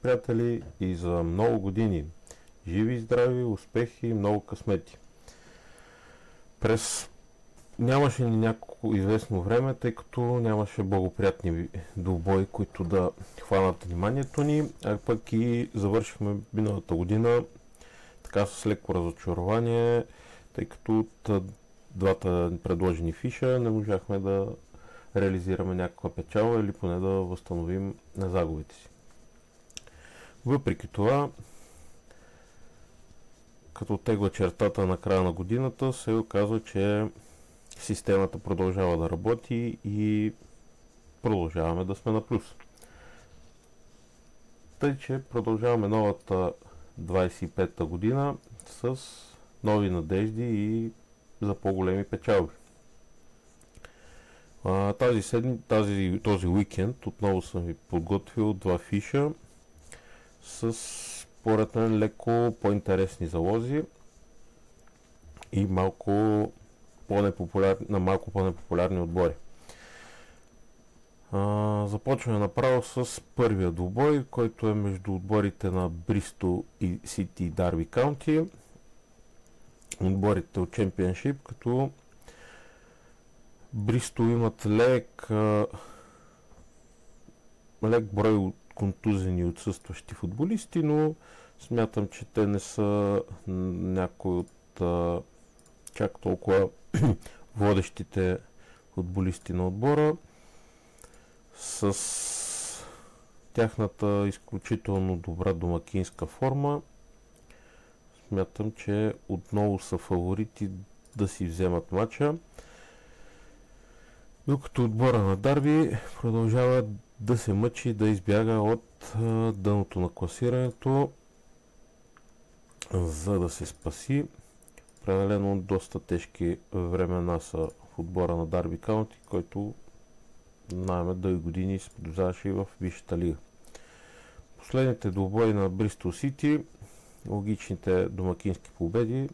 приятели и за много години. Живи и здрави, успехи и много късмети. Нямаше ни някакво известно време, тъй като нямаше благоприятни двубои, които да хванат вниманието ни, а пък и завършихме миналата година така с леко разочарование, тъй като от двата предложени фиша не можахме да реализираме някаква печалба или поне да възстановим на загубите си. Въпреки това, като тегла чертата на края на годината, се оказва, че системата продължава да работи и продължаваме да сме на плюс. Тъй, че продължаваме новата 25-та година с нови надежди и за по-големи печалби. Този уикенд отново съм ви подготвил два фиша с според мен леко по-интересни залози и малко по-непопулярни отбори. Започваме направо с първия двубой, който е между отборите на Бристол и Сити и Дарби Каунти. Отборите от Чемпионшип, като Бристол имат лек брой контузени и отсъстващи футболисти, но смятам, че те не са някои от чак толкова водещите футболисти на отбора. С тяхната изключително добра домакинска форма смятам, че отново са фаворити да си вземат мача, докато отбора на Дарби продължава да се мъчи да избяга от дъното на класирането, за да се спаси. Определено доста тежки времена са в отбора на Дарби Каунти, който знаем дълги години се продължаваше и в Висшата лига. Последните двубои на Бристол Сити, логичните домакински победи,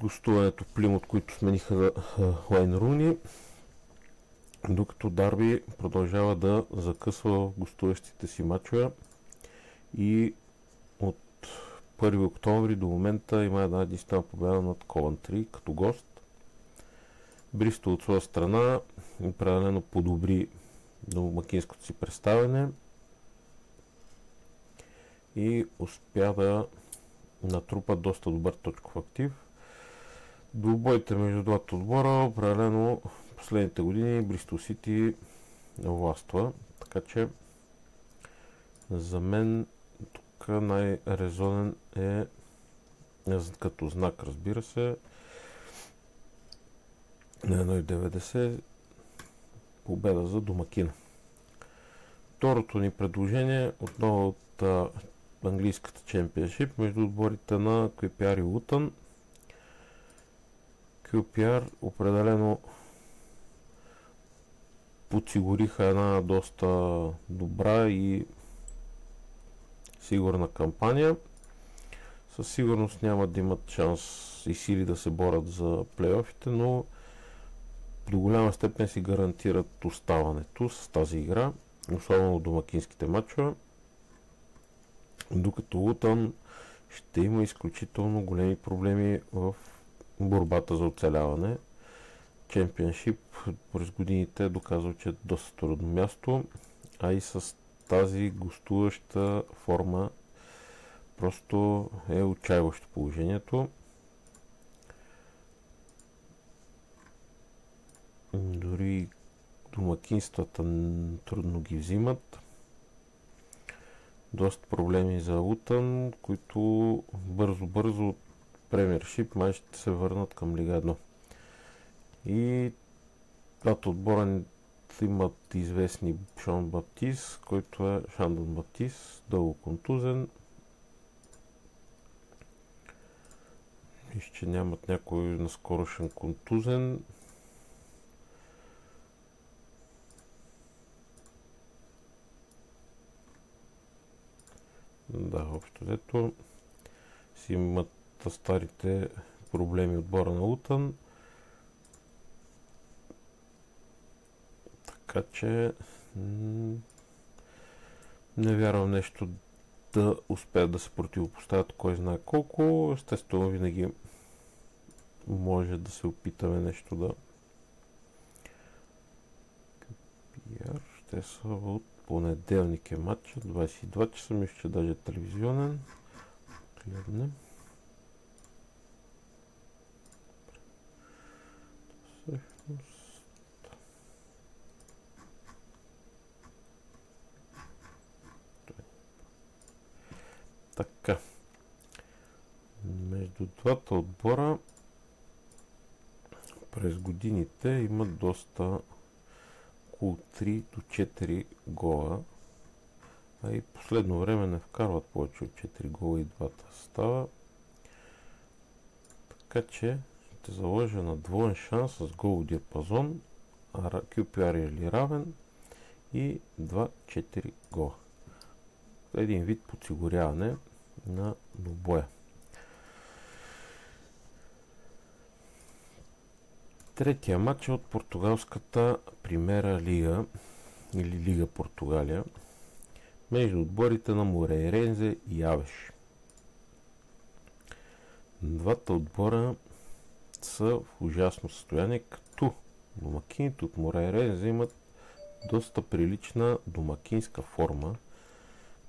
гостуването в Плимут, които смениха Уейн Руни, докато Дарби продължава да закъсва в гостуващите си мачове и от 1 октомври до момента има една единствена победа над Ковентри като гост. Бристол от своя страна определено подобри домакинското си представяне и успя да натрупа доста добър точков актив. Двубоите между двата отбора определено последните години Бристол Сити властва, така че за мен тук най-резонен е като знак, разбира се, на 1,90 победа за домакина. Второто ни предложение отново от английската чемпионшип между отборите на QPR и Лутън. QPR определено подсигуриха една доста добра и сигурна кампания. Със сигурност няма да имат шанс и сили да се борят за плейофите, но до голяма степен си гарантират оставането с тази игра, особено в домакинските мачове, докато Лутън ще има изключително големи проблеми в борбата за оцеляване. Чемпионшип през годините е доказал, че е доста трудно място, а и с тази гостуваща форма просто е отчаиващо положението. Дори домакинствата трудно ги взимат. Доста проблеми за Лутън, които бързо от премиершип май ще се върнат към Лига 1. И двата отбора имат известни Шон Баптист, който е Шандон Баптист, дълго контузен. Виж, че нямат някой наскорошен контузен. Да, общо взето си имат старите проблеми отбора на Лутън. Така че Не вярвам нещо да успеят да се противопоставят кой знае колко. Естествено, винаги може да се опитаме нещо да... Ще са от понеделник е матча, 22 часа, мисля, че даже телевизионен. Гледнем. Всъщност... Така. Между двата отбора през годините имат доста около 3 до 4 гола, а и последно време не вкарват повече от 4 гола и двата състава. Така че ще заложа на двоен шанс с гол диапазон, QPR или равен и 2-4 гола. Един вид подсигуряване на двубоя. Третия матч е от португалската Примера лига или Лига Португалия между отборите на Морейрензе и Авеш. Двата отбора са в ужасно състояние, като домакините от Морейрензе имат доста прилична домакинска форма,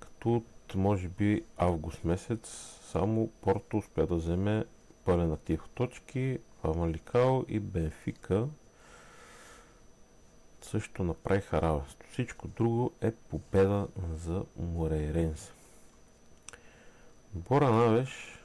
като от може би август месец само Порто успя да вземе пълен актив от точки, Фамаликао и Бенфика също направиха равенство. Всичко друго е победа за Морейрензе. Отбора на Авеш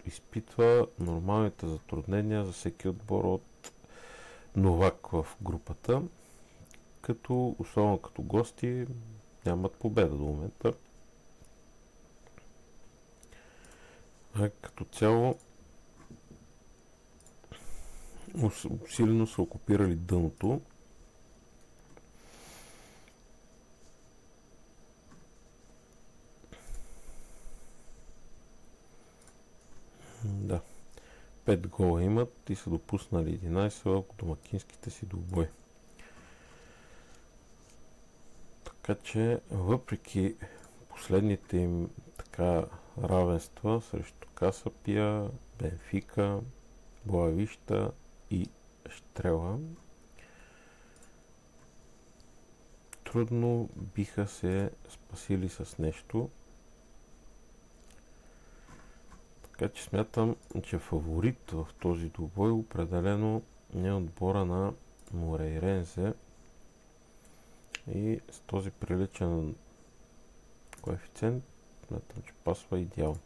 изпитва нормалните затруднения за всеки отбор от новак в групата, като особено като гости нямат победа до момента. А като цяло усилено са окупирали дъното. Да. 5 гола имат и са допуснали 11 в домакинските си двубои. Така че, въпреки последните им така равенства срещу Касапия, Бенфика, Боавища и Штрела, трудно биха се спасили с нещо. Така че смятам, че фаворит в този двубой определено е отбора на Морейрензе и с този приличен коефициент смятам, че пасва идеално.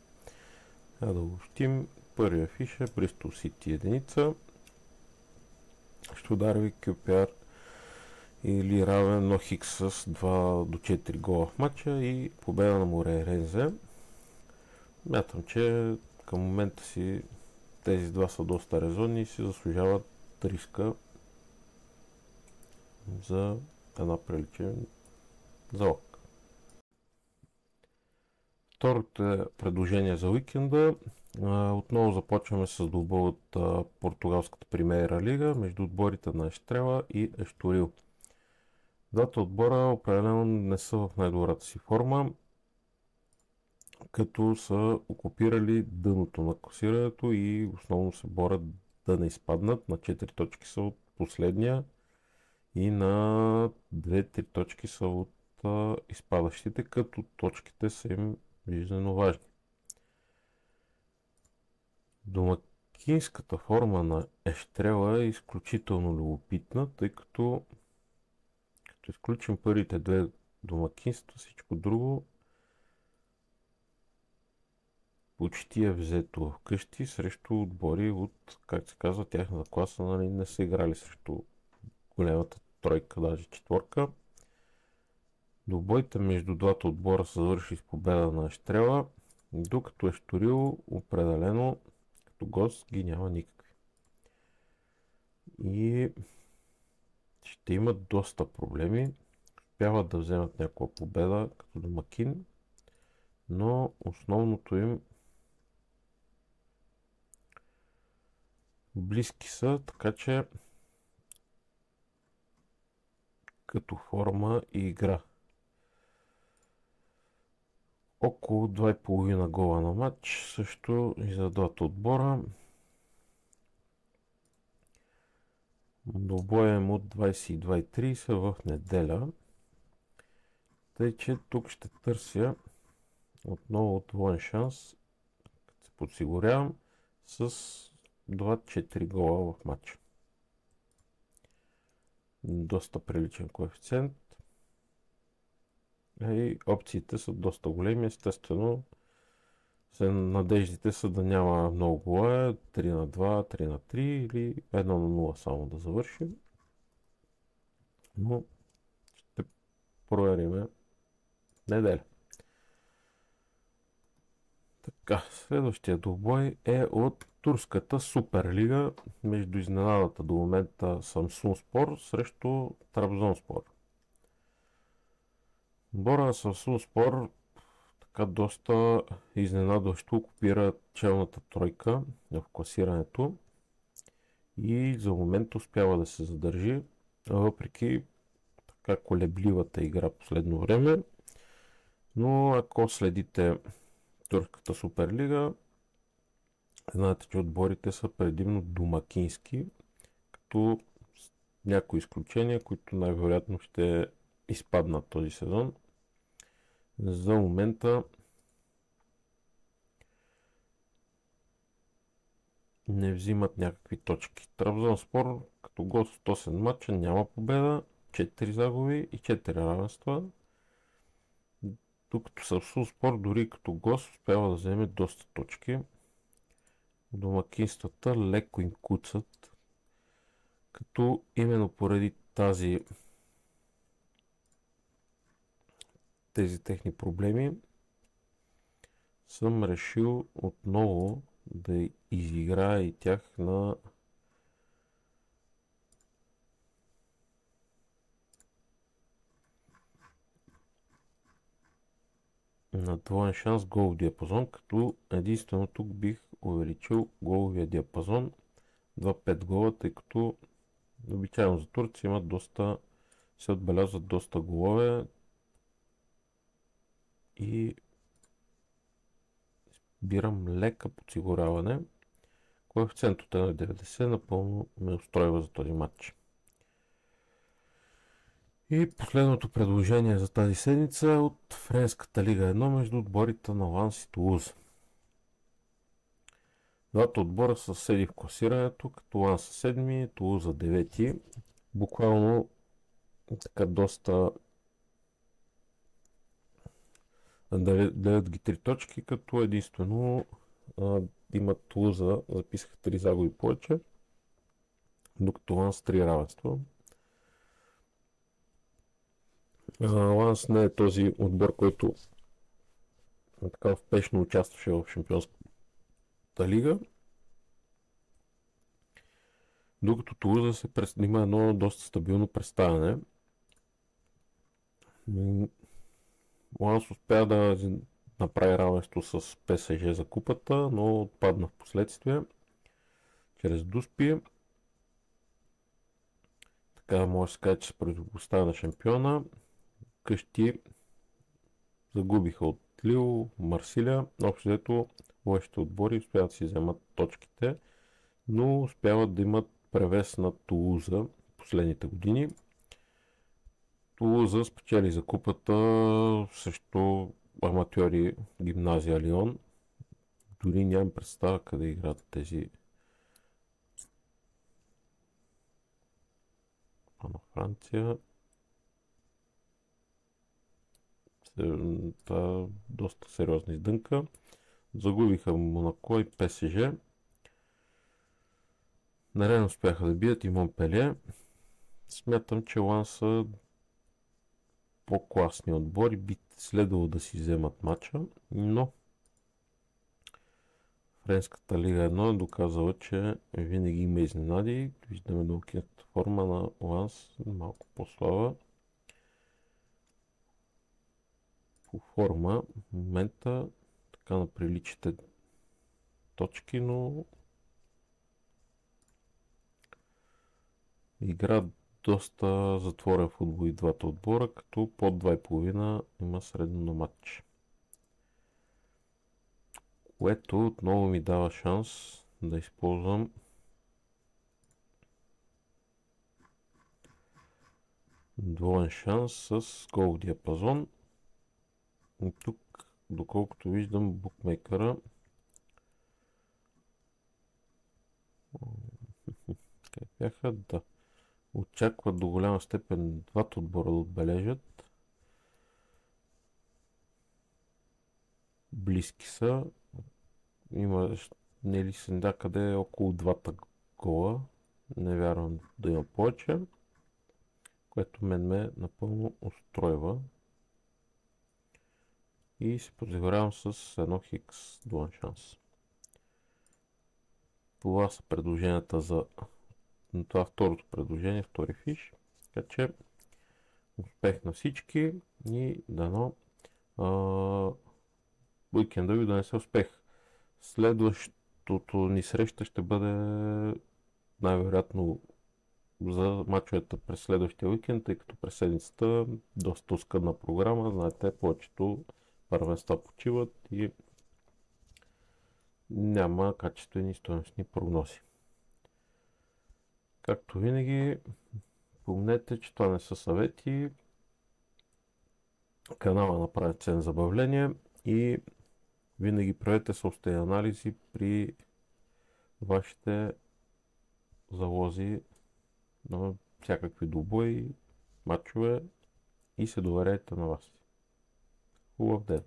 Да обобщим. Първия фиш е Бристол Сити единица. Ще удари QPR или равен но Хикс с 2 до 4 гола в матча и победа на Морейрензе. Мятам, че към момента си тези два са доста резонни и си заслужават риска за една приличен залог. Второто предложение за уикенда. Отново започваме с двубой от португалската Примера лига между отборите на Ештрела и Ешторил. Двата отбора определено не са в най-добрата си форма, като са окупирали дъното на класирането и основно се борят да не изпаднат. На 4 точки са от последния и на 2-3 точки са от изпадащите, като точките са им жизнено важни. Домакинската форма на Ештрела е изключително любопитна, тъй като изключим първите две домакинства, всичко друго почти е взето вкъщи срещу отбори от, как се казва, тяхната класа, нали, не са играли срещу големата тройка, даже четворка. Двубоите между двата отбора са завършили с победа на Ештрела, докато Ешторил определено като гост ги няма никакви. И ще имат доста проблеми. Успяват да вземат някаква победа като домакин, но основното им близки са, така че като форма и игра. Около 2,5 гола на матч, също и за двата отбора. Двубоем от 22:30 в неделя. Тъй, че тук ще търся отново двоен шанс, като се подсигурявам с 2-4 гола в матча. Доста приличен коефициент. И опциите са доста големи, естествено. Надеждите са да няма много гола, 3-2, 3-3 или 1-0 само да завършим. Но ще проверим неделя. Така, следващия двубой е от турската Суперлига между изненадата до момента Самсунспор срещу Трабзонспор. Отбора на Самсунспор така доста изненадващо окупира челната тройка в класирането и за момент успява да се задържи, въпреки така колебливата игра последно време. Но ако следите турската Суперлига, знаете, че отборите са предимно домакински, като някои изключения, които най-вероятно ще изпаднат този сезон. За момента не взимат някакви точки. Трабзонспор като гост от 8 матча няма победа, 4 загуби и 4 равенства. Докато Самсунспор дори като гост успява да вземе доста точки. Домакинствата леко им куцат, като именно поради тези техни проблеми съм решил отново да изиграя и тях на двоен шанс голов диапазон, като единствено тук бих увеличил головия диапазон 2-5 гола, тъй като обичайно за Турция се отбелязват доста голове и бирам лека подсигуряване. Коефициент от 1,90 напълно ме устройва за този матч. И последното предложение за тази седмица е от Френската лига 1 между отборите на Ланс и Тулуза. Двата отбора са съседи в класирането, като Ланс са 7, Тулуза 9. Буквално така доста делят ги 3 точки, като единствено имат Тулуза, записаха 3 загуби повече, докато Ланс 3 равенства. Ланс не е този отбор, който така успешно участваше в Шампионската лига, докато Тулуза има едно доста стабилно представяне. Ланс успя да направи равенство с ПСЖ за купата, но отпадна в последствие чрез Дуспи. Така може да се каже, че се противопоставя на шампиона. Къщи загубиха от Лил, Марсилия. Общо взето лошите отбори успяват да си вземат точките, но успяват да имат превес на Тулуза последните години. Тулуза спечели за купата срещу аматьори гимназия Лион. Дори нямам представа къде играят тези на Франция. Доста сериозна издънка. Загубиха Монако и ПСЖ. Наред успяха да бият и Монпелие. Смятам, че Ланс са по-класни отбори, би следвало да си вземат матча, но Френската лига 1 е доказала, че винаги има изненади. Виждаме долкината форма на Ланс, малко по-слаба. По форма в момента така на приличите точки, но игра доста затворен футбол и двата отбора, като под 2,5 има средно на матч. Което отново ми дава шанс да използвам двоен шанс с гол диапазон. И тук, доколкото виждам, букмейкъра как бяха, да, очакват до голяма степен двата отбора да отбележат. Близки са. Има нели се някъде около двата гола. Не вярвам да има повече. Което мен ме напълно устройва. И се подигравам с едно хикс двоен шанс. Това са предложенията за това второто предложение, втори фиш. Така че успех на всички и дано уикенда ви донесе успех. Следващото ни среща ще бъде най-вероятно за мачовете през следващия уикенд, тъй като през седмицата доста оскъдна програма. Знаете, повечето първенства почиват и няма качествени и стойностни прогнози. Както винаги, помнете, че това не са съвети. Канала направи цен забавление и винаги правете собствени анализи при вашите залози на всякакви двубои, матчове и се доверяйте на вас. Хубав ден!